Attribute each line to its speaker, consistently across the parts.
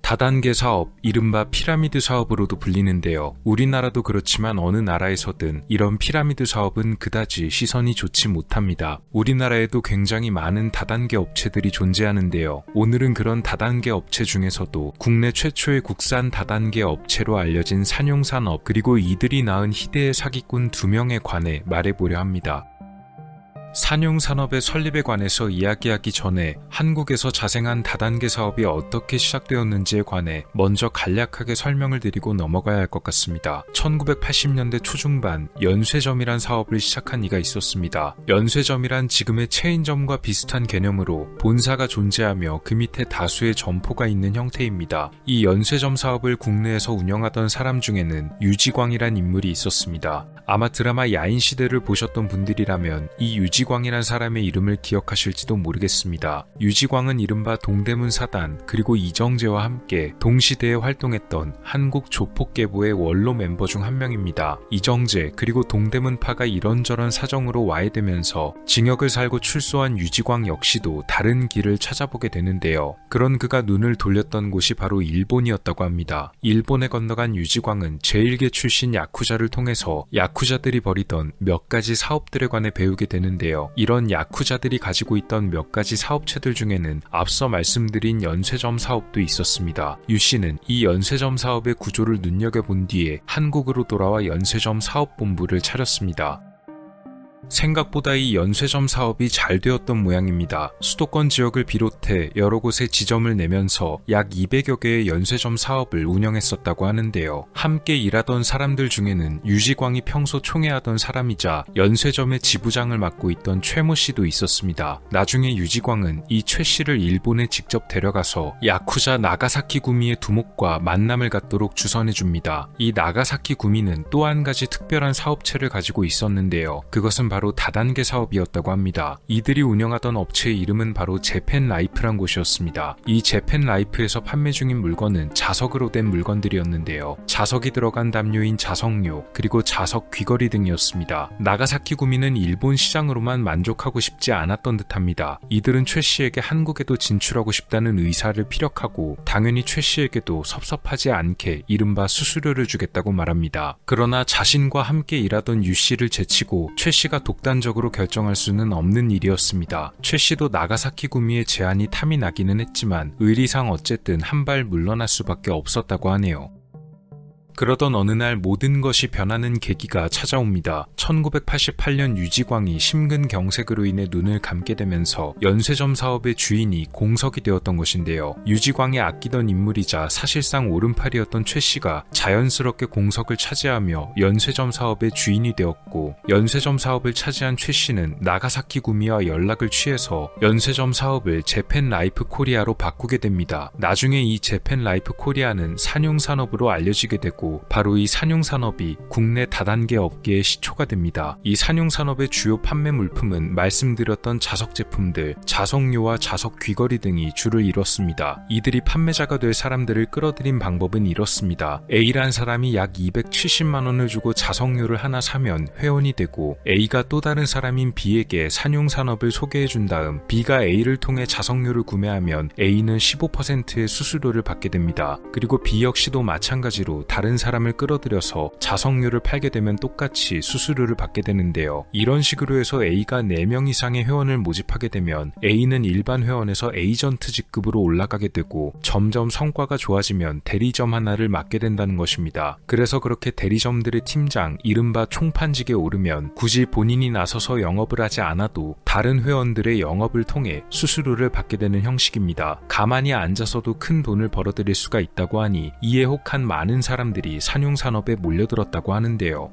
Speaker 1: 다단계 사업, 이른바 피라미드 사업으로도 불리는데요. 우리나라도 그렇지만 어느 나라에서든 이런 피라미드 사업은 그다지 시선이 좋지 못합니다. 우리나라에도 굉장히 많은 다단계 업체들이 존재하는데요. 오늘은 그런 다단계 업체 중에서도 국내 최초의 국산 다단계 업체로 알려진 산용산업, 그리고 이들이 낳은 희대의 사기꾼 2명에 관해 말해보려 합니다. 산용산업의 설립에 관해서 이야기하기 전에 한국에서 자생한 다단계 사업이 어떻게 시작되었는지에 관해 먼저 간략하게 설명을 드리고 넘어가야 할 것 같습니다. 1980년대 초중반 연쇄점이란 사업을 시작한 이가 있었습니다. 연쇄점이란 지금의 체인점과 비슷한 개념으로 본사가 존재하며 그 밑에 다수의 점포가 있는 형태입니다. 이 연쇄점 사업을 국내에서 운영하던 사람 중에는 유지광이란 인물이 있었습니다. 아마 드라마 야인시대를 보셨던 분들이라면 이 유지광이란 사람의 이름을 기억하실지도 모르겠습니다. 유지광은 이른바 동대문 사단 그리고 이정재와 함께 동시대에 활동했던 한국 조폭계보의 원로 멤버 중 한 명입니다. 이정재 그리고 동대문파가 이런저런 사정으로 와해되면서 징역을 살고 출소한 유지광 역시도 다른 길을 찾아보게 되는데요. 그런 그가 눈을 돌렸던 곳이 바로 일본이었다고 합니다. 일본에 건너간 유지광은 제1계 출신 야쿠자를 통해서 야쿠자들이 벌이던 몇 가지 사업들에 관해 배우게 되는데요. 이런 야쿠자들이 가지고 있던 몇 가지 사업체들 중에는 앞서 말씀드린 연쇄점 사업도 있었습니다. 유 씨는 이 연쇄점 사업의 구조를 눈여겨본 뒤에 한국으로 돌아와 연쇄점 사업본부를 차렸습니다. 생각보다 이 연쇄점 사업이 잘 되었던 모양입니다. 수도권 지역을 비롯해 여러 곳에 지점을 내면서 약 200여 개의 연쇄점 사업을 운영했었다고 하는데요. 함께 일하던 사람들 중에는 유지광이 평소 총애하던 사람이자 연쇄점의 지부장을 맡고 있던 최모 씨도 있었습니다. 나중에 유지광은 이 최 씨를 일본에 직접 데려가서 야쿠자 나가사키 구미의 두목과 만남을 갖도록 주선해줍니다. 이 나가사키 구미는 또 한 가지 특별한 사업체를 가지고 있었는데요. 그것은 바로 다단계 사업이었다고 합니다. 이들이 운영하던 업체의 이름은 바로 재팬라이프란 곳이었습니다. 이 재팬라이프에서 판매 중인 물건은 자석으로 된 물건들이었는데요. 자석이 들어간 담요인 자석료, 그리고 자석 귀걸이 등이었습니다. 나가사키 구미는 일본 시장으로만 만족하고 싶지 않았던 듯합니다. 이들은 최 씨에게 한국에도 진출하고 싶다는 의사를 피력하고 당연히 최 씨에게도 섭섭하지 않게 이른바 수수료를 주겠다고 말합니다. 그러나 자신과 함께 일하던 유 씨를 제치고 최 씨가 독단적으로 결정할 수는 없는 일이었습니다. 최 씨도 나가사키 구미의 제안이 탐이 나기는 했지만 의리상 어쨌든 한 발 물러날 수밖에 없었다고 하네요. 그러던 어느 날 모든 것이 변하는 계기가 찾아옵니다. 1988년 유지광이 심근경색으로 인해 눈을 감게 되면서 연쇄점 사업의 주인이 공석이 되었던 것인데요. 유지광이 아끼던 인물이자 사실상 오른팔이었던 최 씨가 자연스럽게 공석을 차지하며 연쇄점 사업의 주인이 되었고, 연쇄점 사업을 차지한 최 씨는 나가사키 구미와 연락을 취해서 연쇄점 사업을 재팬라이프 코리아로 바꾸게 됩니다. 나중에 이 재팬라이프 코리아는 산용산업으로 알려지게 되고 바로 이 산용산업이 국내 다단계 업계의 시초가 됩니다. 이 산용산업의 주요 판매 물품은 말씀드렸던 자석 제품들, 자석료와 자석 귀걸이 등이 주를 이뤘습니다. 이들이 판매자가 될 사람들을 끌어들인 방법은 이렇습니다. A란 사람이 약 270만원을 주고 자석료를 하나 사면 회원이 되고, A가 또 다른 사람인 B에게 산용산업을 소개해준 다음 B가 A를 통해 자석료를 구매하면 A는 15%의 수수료를 받게 됩니다. 그리고 B 역시도 마찬가지로 다른 사람을 끌어들여서 자석료를 팔게 되면 똑같이 수수료를 받게 되는데요. 이런 식으로 해서 A가 4명 이상의 회원을 모집하게 되면 A는 일반 회원에서 에이전트 직급으로 올라가게 되고, 점점 성과가 좋아지면 대리점 하나를 맡게 된다는 것입니다. 그래서 그렇게 대리점들의 팀장, 이른바 총판직에 오르면 굳이 본인이 나서서 영업을 하지 않아도 다른 회원들의 영업을 통해 수수료를 받게 되는 형식입니다. 가만히 앉아서도 큰 돈을 벌어들일 수가 있다고 하니 이에 혹한 많은 사람들이 산용산업에 몰려들었다고 하는데요.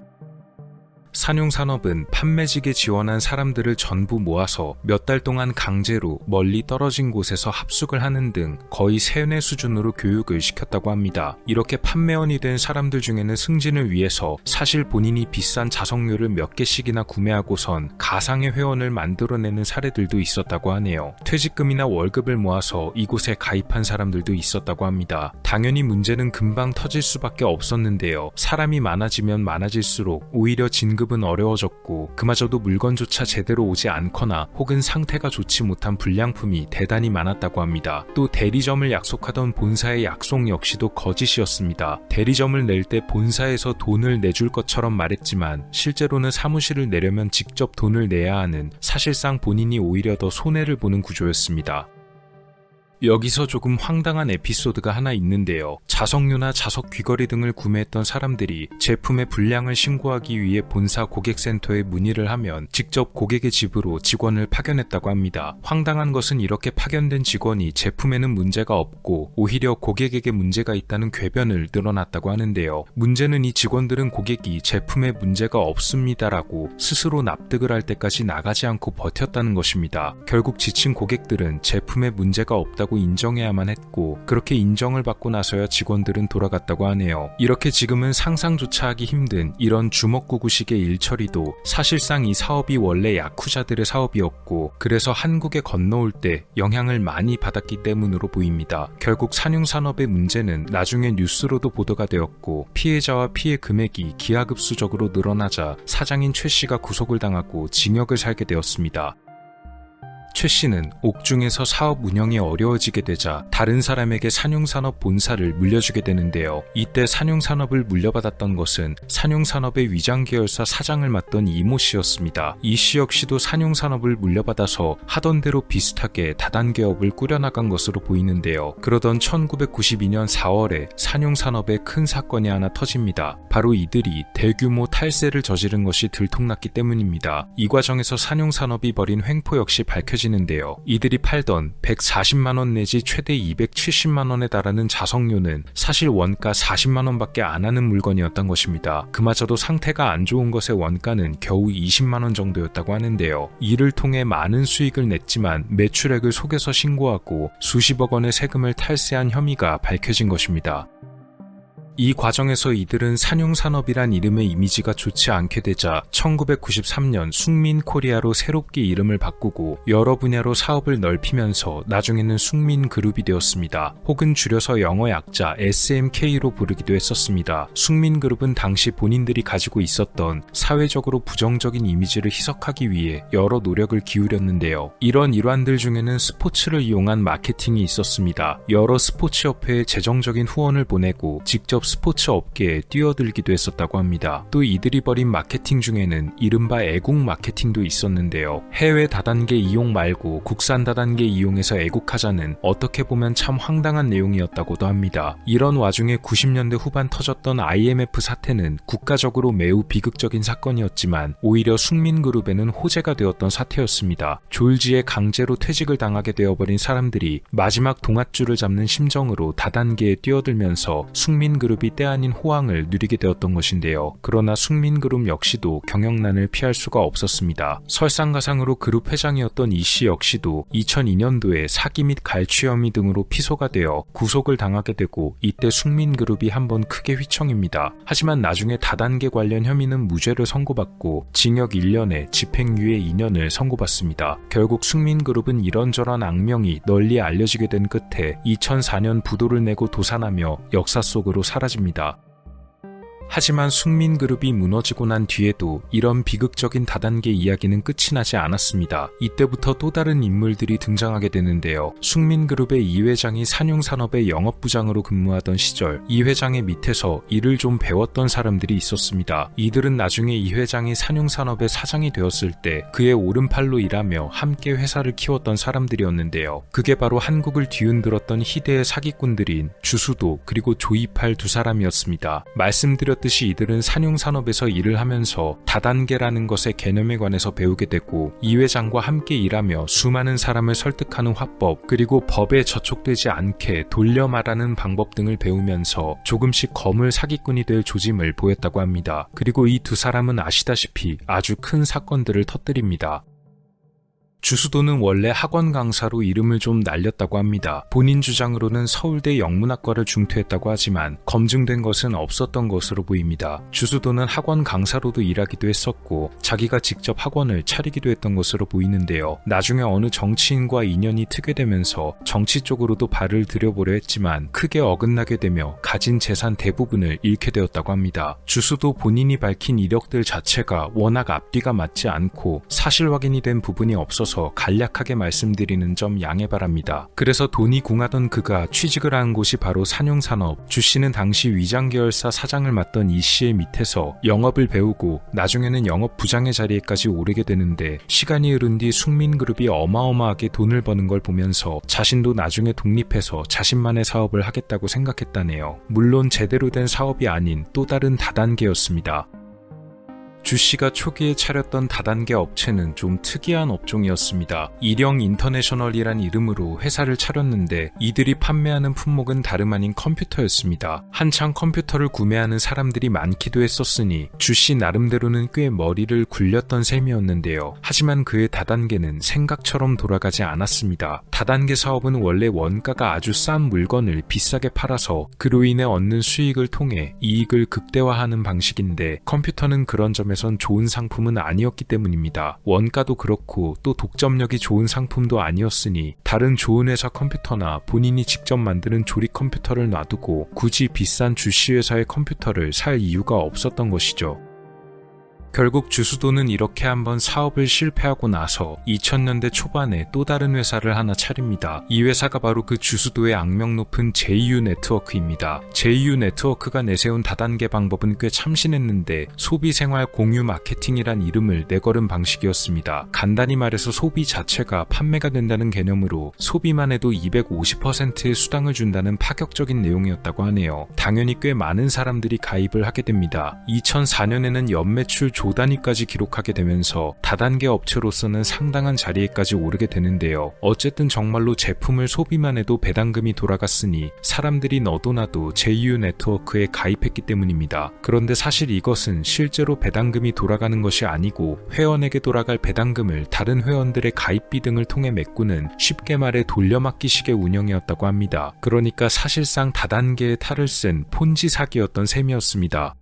Speaker 1: 산용산업은 판매직에 지원한 사람들을 전부 모아서 몇 달 동안 강제로 멀리 떨어진 곳에서 합숙을 하는 등 거의 세뇌 수준으로 교육을 시켰다고 합니다. 이렇게 판매원이 된 사람들 중에는 승진을 위해서 사실 본인이 비싼 자석료를 몇 개씩이나 구매하고선 가상의 회원을 만들어내는 사례들도 있었다고 하네요. 퇴직금이나 월급을 모아서 이곳에 가입한 사람들도 있었다고 합니다. 당연히 문제는 금방 터질 수밖에 없었는데요. 사람이 많아지면 많아질수록 오히려 진급 공급은 어려워졌고 그마저도 물건조차 제대로 오지 않거나 혹은 상태가 좋지 못한 불량품이 대단히 많았다고 합니다. 또 대리점을 약속하던 본사의 약속 역시도 거짓이었습니다. 대리점을 낼 때 본사에서 돈을 내줄 것처럼 말했지만 실제로는 사무실을 내려면 직접 돈을 내야 하는, 사실상 본인이 오히려 더 손해를 보는 구조였습니다. 여기서 조금 황당한 에피소드가 하나 있는데요. 자석류나 자석 귀걸이 등을 구매했던 사람들이 제품의 불량을 신고하기 위해 본사 고객센터에 문의를 하면 직접 고객의 집으로 직원을 파견했다고 합니다. 황당한 것은 이렇게 파견된 직원이 제품에는 문제가 없고 오히려 고객에게 문제가 있다는 궤변을 늘어났다고 하는데요. 문제는 이 직원들은 고객이 제품에 문제가 없습니다라고 스스로 납득을 할 때까지 나가지 않고 버텼다는 것입니다. 결국 지친 고객들은 제품에 문제가 없다고 인정해야만 했고, 그렇게 인정을 받고 나서야 직원들은 돌아갔다고 하네요. 이렇게 지금은 상상조차 하기 힘든 이런 주먹구구식의 일처리도 사실상 이 사업이 원래 야쿠자들의 사업이었고, 그래서 한국에 건너올 때 영향을 많이 받았기 때문으로 보입니다. 결국 산융산업의 문제는 나중에 뉴스로도 보도가 되었고, 피해자와 피해 금액이 기하급수적으로 늘어나자 사장인 최 씨가 구속을 당하고 징역을 살게 되었습니다. 최 씨는 옥중에서 사업 운영이 어려워지게 되자 다른 사람에게 산융산업 본사를 물려주게 되는데요. 이때 산융산업을 물려받았던 것은 산융산업의 위장계열사 사장을 맡던 이모 씨였습니다. 이 씨 역시도 산융산업을 물려받아서 하던 대로 비슷하게 다단계업을 꾸려나간 것으로 보이는데요. 그러던 1992년 4월에 산융산업에 큰 사건이 하나 터집니다. 바로 이들이 대규모 탈세를 저지른 것이 들통났기 때문입니다. 이 과정에서 산융산업이 벌인 횡포 역시 밝혀집니다. 는데요. 이들이 팔던 140만원 내지 최대 270만원에 달하는 자석류는 사실 원가 40만원밖에 안 하는 물건이었던 것입니다. 그마저도 상태가 안 좋은 것의 원가는 겨우 20만원 정도였다고 하는데요. 이를 통해 많은 수익을 냈지만 매출액을 속여서 신고하고 수십억 원의 세금을 탈세한 혐의가 밝혀진 것입니다. 이 과정에서 이들은 산융산업이란 이름의 이미지가 좋지 않게 되자 1993년 숭민코리아로 새롭게 이름을 바꾸고 여러 분야로 사업을 넓히면서 나중에는 숭민그룹이 되었습니다. 혹은 줄여서 영어 약자 SMK로 부르기도 했었습니다. 숭민그룹은 당시 본인들이 가지고 있었던 사회적으로 부정적인 이미지를 희석하기 위해 여러 노력을 기울였는데요. 이런 일환들 중에는 스포츠를 이용한 마케팅이 있었습니다. 여러 스포츠협회에 재정적인 후원을 보내고 직접 스포츠 업계에 뛰어들기도 했었다고 합니다. 또 이들이 벌인 마케팅 중에는 이른바 애국 마케팅도 있었는데요. 해외 다단계 이용 말고 국산 다단계 이용해서 애국하자는 어떻게 보면 참 황당한 내용이었다고도 합니다. 이런 와중에 90년대 후반 터졌던 IMF 사태는 국가적으로 매우 비극적인 사건이었지만 오히려 숭민그룹에는 호재가 되었던 사태였습니다. 졸지에 강제로 퇴직을 당하게 되어버린 사람들이 마지막 동아줄을 잡는 심정으로 다단계에 뛰어들면서 숭민그룹이 때 아닌 호황을 누리게 되었던 것인데요. 그러나 숭민그룹 역시도 경영난을 피할 수가 없었습니다. 설상가상으로 그룹 회장이었던 이 씨 역시도 2002년도에 사기 및 갈취 혐의 등으로 피소가 되어 구속을 당하게 되고 이때 숭민그룹이 한번 크게 휘청입니다. 하지만 나중에 다단계 관련 혐의는 무죄를 선고받고 징역 1년에 집행유예 2년을 선고받습니다. 결국 숭민그룹은 이런저런 악명이 널리 알려지게 된 끝에 2004년 부도를 내고 도산하며 역사 속으로 사라집니다. 하지만 숭민그룹이 무너지고 난 뒤에도 이런 비극적인 다단계 이야기는 끝이 나지 않았습니다. 이때부터 또 다른 인물들이 등장하게 되는데요. 숭민그룹의 이 회장이 산융산업의 영업부장으로 근무하던 시절 이 회장의 밑에서 일을 좀 배웠던 사람들이 있었습니다. 이들은 나중에 이 회장이 산융산업의 사장이 되었을 때 그의 오른팔로 일하며 함께 회사를 키웠던 사람들이었는데요. 그게 바로 한국을 뒤흔들었던 희대의 사기꾼들인 주수도 그리고 조이팔 두 사람이었습니다. 말씀드렸듯이 이들은 산융산업에서 일을 하면서 다단계라는 것의 개념에 관해서 배우게 되고 이 회장과 함께 일하며 수많은 사람을 설득하는 화법 그리고 법에 저촉되지 않게 돌려 말하는 방법 등을 배우면서 조금씩 거물 사기꾼이 될 조짐을 보였다고 합니다. 그리고 이 두 사람은 아시다시피 아주 큰 사건들을 터뜨립니다. 주수도는 원래 학원 강사로 이름을 좀 날렸다고 합니다. 본인 주장으로는 서울대 영문학과를 중퇴했다고 하지만 검증된 것은 없었던 것으로 보입니다. 주수도는 학원 강사로도 일하기도 했었고 자기가 직접 학원을 차리기도 했던 것으로 보이는데요. 나중에 어느 정치인과 인연이 트게 되면서 정치 쪽으로도 발을 들여보려 했지만 크게 어긋나게 되며 가진 재산 대부분을 잃게 되었다고 합니다. 주수도 본인이 밝힌 이력들 자체가 워낙 앞뒤가 맞지 않고 사실 확인이 된 부분이 없어서 간략하게 말씀드리는 점 양해 바랍니다. 그래서 돈이 궁하던 그가 취직을 한 곳이 바로 산용산업, 주 씨는 당시 위장계열사 사장을 맡던 이 씨의 밑에서 영업을 배우고 나중에는 영업 부장의 자리에까지 오르게 되는데 시간이 흐른 뒤 숙민그룹이 어마어마하게 돈을 버는 걸 보면서 자신도 나중에 독립해서 자신만의 사업을 하겠다고 생각했다네요. 물론 제대로 된 사업이 아닌 또 다른 다단계였습니다. 주 씨가 초기에 차렸던 다단계 업체는 좀 특이한 업종이었습니다. 일영 인터내셔널이란 이름으로 회사를 차렸는데 이들이 판매하는 품목은 다름 아닌 컴퓨터였습니다. 한창 컴퓨터를 구매하는 사람들이 많기도 했었으니 주 씨 나름대로는 꽤 머리를 굴렸던 셈이었는데요. 하지만 그의 다단계는 생각처럼 돌아가지 않았습니다. 다단계 사업은 원래 원가가 아주 싼 물건을 비싸게 팔아서 그로 인해 얻는 수익을 통해 이익을 극대화하는 방식인데 컴퓨터는 그런 점에선 좋은 상품은 아니었기 때문입니다. 원가도 그렇고 또 독점력이 좋은 상품도 아니었으니 다른 좋은 회사 컴퓨터나 본인이 직접 만드는 조립 컴퓨터를 놔두고 굳이 비싼 주씨 회사의 컴퓨터를 살 이유가 없었던 것이죠. 결국 주수도는 이렇게 한번 사업을 실패하고 나서 2000년대 초반에 또 다른 회사를 하나 차립니다. 이 회사가 바로 그 주수도의 악명 높은 JU 네트워크입니다. JU 네트워크가 내세운 다단계 방법은 꽤 참신했는데 소비생활 공유 마케팅이란 이름을 내걸은 방식이었습니다. 간단히 말해서 소비 자체가 판매가 된다는 개념으로 소비만 해도 250%의 수당을 준다는 파격적인 내용이었다고 하네요. 당연히 꽤 많은 사람들이 가입을 하게 됩니다. 2004년에는 연매출 조단위까지 기록하게 되면서 다단계 업체로서는 상당한 자리에까지 오르게 되는데요. 어쨌든 정말로 제품을 소비만 해도 배당금이 돌아갔으니 사람들이 너도 나도 JU 네트워크에 가입했기 때문입니다. 그런데 사실 이것은 실제로 배당금이 돌아가는 것이 아니고 회원에게 돌아갈 배당금을 다른 회원들의 가입비 등을 통해 메꾸는 쉽게 말해 돌려막기식의 운영이었다고 합니다. 그러니까 사실상 다단계의 탈을 쓴 폰지 사기였던 셈이었습니다.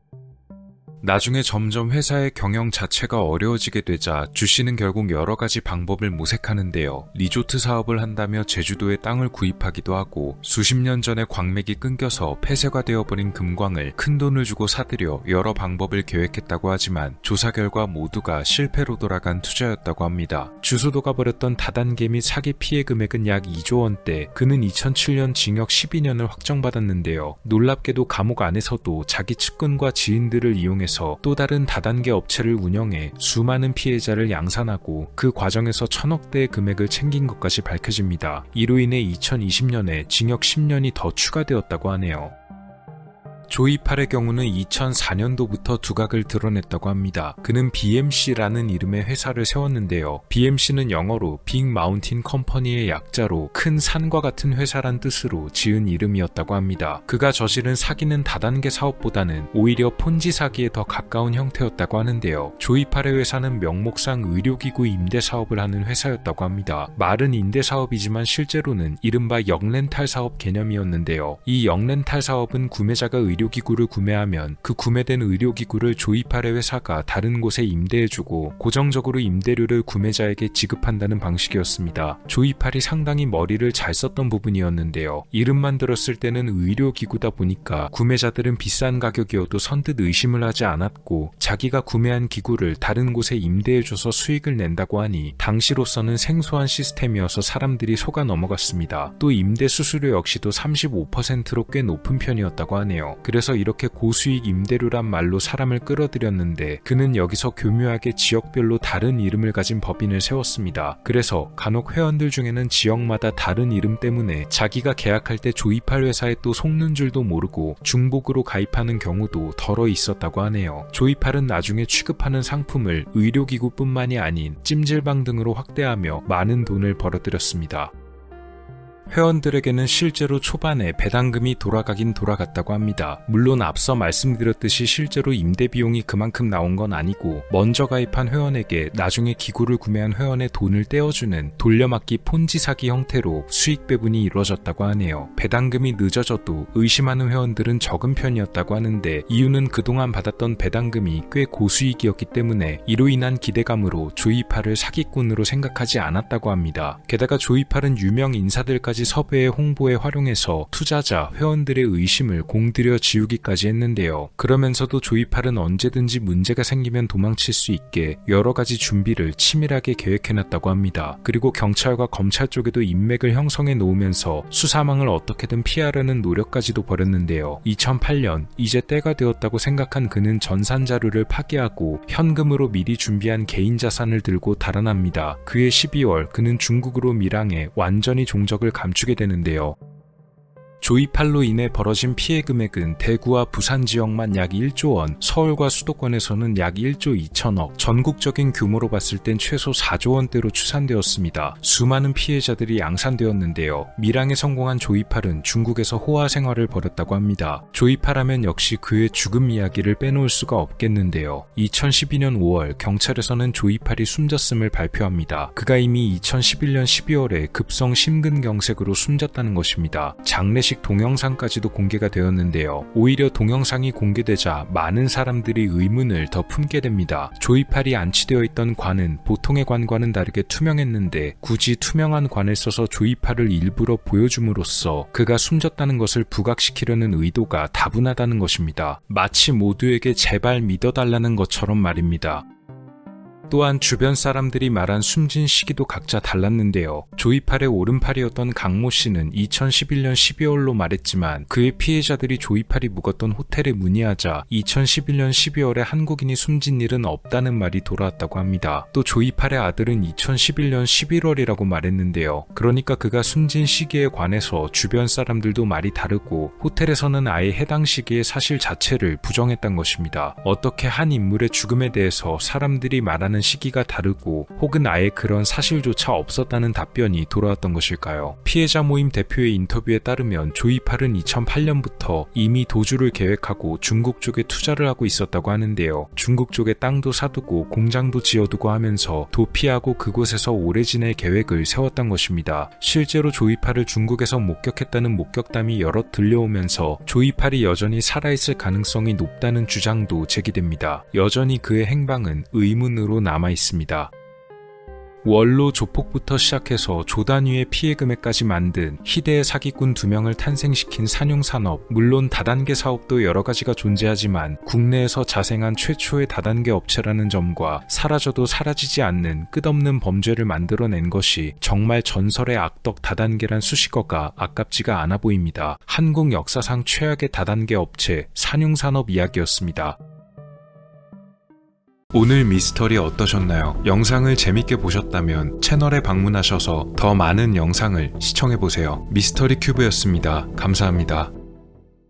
Speaker 1: 나중에 점점 회사의 경영 자체가 어려워지게 되자 주 씨는 결국 여러 가지 방법을 모색하는데요. 리조트 사업을 한다며 제주도에 땅을 구입하기도 하고 수십 년 전에 광맥이 끊겨서 폐쇄가 되어버린 금광을 큰돈을 주고 사들여 여러 방법을 계획했다고 하지만 조사 결과 모두가 실패로 돌아간 투자였다고 합니다. 주수도가 벌였던 다단계 및 사기 피해 금액은 약 2조 원대, 그는 2007년 징역 12년을 확정받았는데요. 놀랍게도 감옥 안에서도 자기 측근과 지인들을 이용해서 또 다른 다단계 업체를 운영해 수많은 피해자를 양산하고 그 과정에서 천억대의 금액을 챙긴 것까지 밝혀집니다. 이로 인해 2020년에 징역 10년이 더 추가되었다고 하네요. 조이팔의 경우는 2004년도부터 두각을 드러냈다고 합니다. 그는 BMC라는 이름의 회사를 세웠는데요. BMC는 영어로 빅 마운틴 컴퍼니의 약자로 큰 산과 같은 회사란 뜻으로 지은 이름이었다고 합니다. 그가 저지른 사기는 다단계 사업보다는 오히려 폰지 사기에 더 가까운 형태였다고 하는데요. 조이팔의 회사는 명목상 의료기구 임대 사업을 하는 회사였다고 합니다. 말은 임대 사업이지만 실제로는 이른바 역렌탈 사업 개념이었는데요. 이 역렌탈 사업은 구매자가 의료기구를 구매하면 그 구매된 의료기구를 조이팔의 회사가 다른 곳에 임대해주고 고정적으로 임대료를 구매자에게 지급한다는 방식이었습니다. 조이팔이 상당히 머리를 잘 썼던 부분이었는데요. 이름만 들었을 때는 의료기구다 보니까 구매자들은 비싼 가격이어도 선뜻 의심을 하지 않았고 자기가 구매한 기구를 다른 곳에 임대해줘서 수익을 낸다고 하니 당시로서는 생소한 시스템이어서 사람들이 속아 넘어갔습니다. 또 임대 수수료 역시도 35%로 꽤 높은 편이었다고 하네요. 그래서 이렇게 고수익 임대료란 말로 사람을 끌어들였는데 그는 여기서 교묘하게 지역별로 다른 이름을 가진 법인을 세웠습니다. 그래서 간혹 회원들 중에는 지역마다 다른 이름 때문에 자기가 계약할 때 조이팔 회사에 또 속는 줄도 모르고 중복으로 가입하는 경우도 덜어 있었다고 하네요. 조이팔은 나중에 취급하는 상품을 의료기구뿐만이 아닌 찜질방 등으로 확대하며 많은 돈을 벌어들였습니다. 회원들에게는 실제로 초반에 배당금이 돌아가긴 돌아갔다고 합니다. 물론 앞서 말씀드렸듯이 실제로 임대 비용이 그만큼 나온 건 아니고 먼저 가입한 회원에게 나중에 기구를 구매한 회원의 돈을 떼어주는 돌려막기 폰지 사기 형태로 수익 배분이 이루어졌다고 하네요. 배당금이 늦어져도 의심하는 회원들은 적은 편이었다고 하는데 이유는 그동안 받았던 배당금이 꽤 고수익이었기 때문에 이로 인한 기대감으로 조이팔을 사기꾼으로 생각하지 않았다고 합니다. 게다가 조이팔은 유명 인사들까지 섭외해 홍보에 활용해서 투자자, 회원들의 의심을 공들여 지우기까지 했는데요. 그러면서도 조이팔은 언제든지 문제가 생기면 도망칠 수 있게 여러 가지 준비를 치밀하게 계획해놨다고 합니다. 그리고 경찰과 검찰 쪽에도 인맥을 형성해 놓으면서 수사망을 어떻게든 피하려는 노력까지도 벌였는데요. 2008년 이제 때가 되었다고 생각한 그는 전산 자료를 파기하고 현금으로 미리 준비한 개인 자산을 들고 달아납니다. 그해 12월 그는 중국으로 밀항해 완전히 종적을 감추게 되는데요. 조이팔로 인해 벌어진 피해 금액은 대구와 부산 지역만 약 1조 원, 서울과 수도권에서는 약 1조 2천억, 전국적인 규모로 봤을 땐 최소 4조 원대로 추산되었습니다. 수많은 피해자들이 양산되었는데요. 밀항에 성공한 조이팔은 중국에서 호화 생활을 벌였다고 합니다. 조이팔하면 역시 그의 죽음 이야기를 빼놓을 수가 없겠는데요. 2012년 5월 경찰에서는 조이팔이 숨졌음을 발표합니다. 그가 이미 2011년 12월에 급성 심근경색으로 숨졌다는 것입니다. 장례식 동영상까지도 공개가 되었는데요. 오히려 동영상이 공개되자 많은 사람들이 의문을 더 품게 됩니다. 조이팔이 안치되어 있던 관은 보통의 관과는 다르게 투명했는데 굳이 투명한 관을 써서 조이팔을 일부러 보여줌으로써 그가 숨졌다는 것을 부각시키려는 의도가 다분하다는 것입니다. 마치 모두에게 제발 믿어달라는 것처럼 말입니다. 또한 주변 사람들이 말한 숨진 시기도 각자 달랐는데요. 조이팔의 오른팔이었던 강모 씨는 2011년 12월로 말했지만 그의 피해자들이 조이팔이 묵었던 호텔에 문의하자 2011년 12월에 한국인이 숨진 일은 없다는 말이 돌아왔다고 합니다. 또 조이팔의 아들은 2011년 11월이라고 말했는데요. 그러니까 그가 숨진 시기에 관해서 주변 사람들도 말이 다르고 호텔에서는 아예 해당 시기의 사실 자체를 부정했던 것입니다. 어떻게 한 인물의 죽음에 대해서 사람들이 말하는 시기가 다르고 혹은 아예 그런 사실조차 없었다는 답변이 돌아왔던 것일까요? 피해자 모임 대표의 인터뷰에 따르면 조이팔은 2008년부터 이미 도주를 계획하고 중국 쪽에 투자를 하고 있었다고 하는데요. 중국 쪽에 땅도 사두고 공장도 지어두고 하면서 도피하고 그곳에서 오래 지낼 계획을 세웠던 것입니다. 실제로 조이팔을 중국에서 목격했다는 목격담이 여럿 들려오면서 조이팔이 여전히 살아있을 가능성이 높다는 주장도 제기됩니다. 여전히 그의 행방은 의문으로 남아 있습니다. 원로 조폭부터 시작해서 조단위의 피해 금액까지 만든 희대의 사기꾼 2명을 탄생시킨 산용산업, 물론 다단계 사업도 여러 가지가 존재하지만 국내에서 자생한 최초의 다단계 업체라는 점과 사라져도 사라지지 않는 끝없는 범죄를 만들어낸 것이 정말 전설의 악덕 다단계란 수식어가 아깝지가 않아 보입니다. 한국 역사상 최악의 다단계 업체 산용산업 이야기였습니다. 오늘 미스터리 어떠셨나요? 영상을 재밌게 보셨다면 채널에 방문하셔서 더 많은 영상을 시청해보세요. 미스터리 큐브였습니다. 감사합니다.